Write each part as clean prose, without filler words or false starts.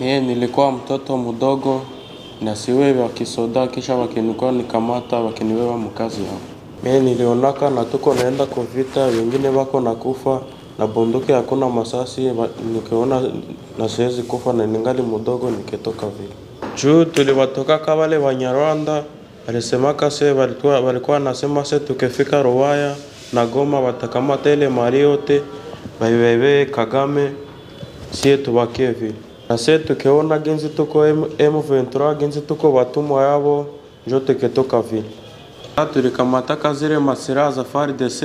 Mie nilikuwa mtoto mdogo na siwe wakisoda kisha wakinikuwa nikamata wakiniwewa mkazi yao. Mie nilionaka na tuko naenda kwa vita, wengine wako na kufa na bunduki hakuna masasi, nikiona na siwezi kufa na ningali mdogo nikitoka vile. Juu tuliwatoka wale Wanyarwanda, walisemaka se walikuwa nasema se tukifika Ruwaya na Goma watakamata ile mali yote, baiwewe Kagame sie tubakie vile. Na se tukiona ginzi tuko M23, ginzi tuko watumwa yabo, njo tukitoka vile. Tulikamataka zile masiraha za FARDC,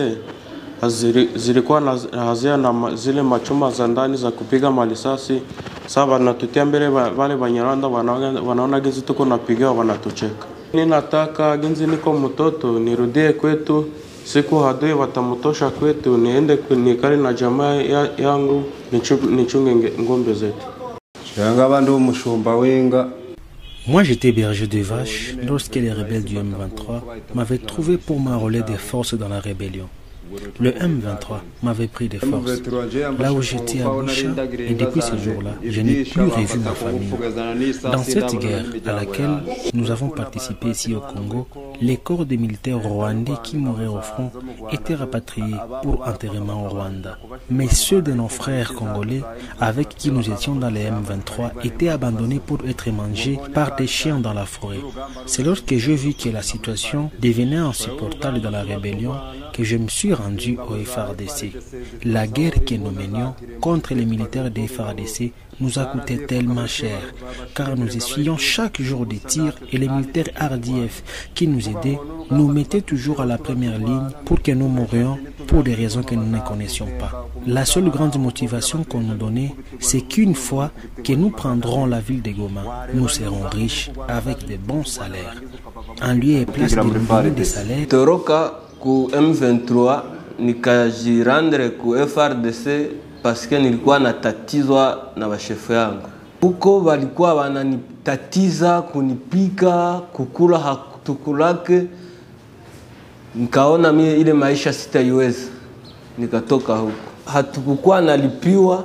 zilikuwa hazia na zile machuma za ndani za kupiga malisasi. Sasa wanatutia mbele wale Banyarwanda, wanaona ginzi tuko napiga wanatucheka. Ninataka ginzi niko mtoto nirudie kwetu, siku hadui watamutosha kwetu, niende nikali na jamaa yangu nichunge ngombe zetu. Moi j'étais berger de vaches lorsque les rebelles du M23 m'avaient trouvé pour m'enrôler des forces dans la rébellion. Le M23 m'avait pris des forces, là où j'étais à Boucha, et depuis ce jour-là, je n'ai plus revu ma famille. Dans cette guerre à laquelle nous avons participé ici au Congo, les corps des militaires rwandais qui mouraient au front étaient rapatriés pour enterrement au Rwanda. Mais ceux de nos frères congolais avec qui nous étions dans les M23 étaient abandonnés pour être mangés par des chiens dans la forêt. C'est lorsque j'ai vu que la situation devenait insupportable dans la rébellion que je me suis rendu au FARDC. La guerre que nous menions contre les militaires des FARDC nous a coûté tellement cher, car nous essuyions chaque jour des tirs et les militaires RDF qui nous aidaient nous mettaient toujours à la première ligne pour que nous mourions pour des raisons que nous ne connaissions pas. La seule grande motivation qu'on nous donnait, c'est qu'une fois que nous prendrons la ville de Goma, nous serons riches avec de bons salaires. En lieu et place des salaires, ku M23 nikajirandre ku FARDC parce que nilikuwa natatizwa na bashefu yangu. Huko walikuwa wananitatiza kunipika, kukula hakutukulake. Nikaona mimi ile maisha sitaiweza. Nikatoka huko. Hatukukuwa nalipiwa,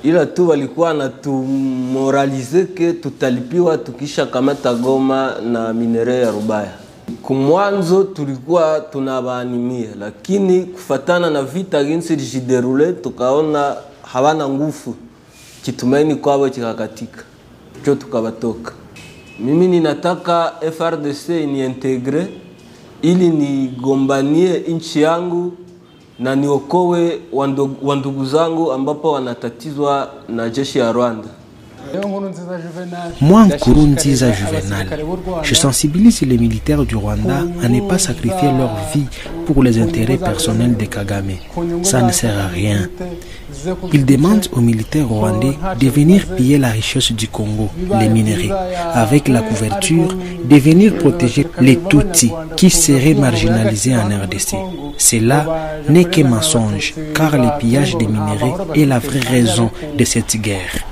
ila tu walikuwa natumoralize ke tutalipiwa tukisha kamata Goma na minere ya Rubaya. Kumwanzo tulikuwa tunabaanimia, lakini kufatana na vita ginsi lijiderule tukaona hawana nguvu, kitumaini kwao kikakatika, cho tukabatoka. Mimi ninataka FARDC niintegre ili nigombanie nchi yangu na niokoe wandugu zangu ambapo wanatatizwa na jeshi ya Rwanda. Moi, Nkurunziza Juvenal, je sensibilise les militaires du Rwanda à ne pas sacrifier leur vie pour les intérêts personnels de Kagame. Ça ne sert à rien. Ils demandent aux militaires rwandais de venir piller la richesse du Congo, les minerais, avec la couverture de venir protéger les Tutsis qui seraient marginalisés en RDC. Cela n'est que mensonge, car le pillage des minerais est la vraie raison de cette guerre.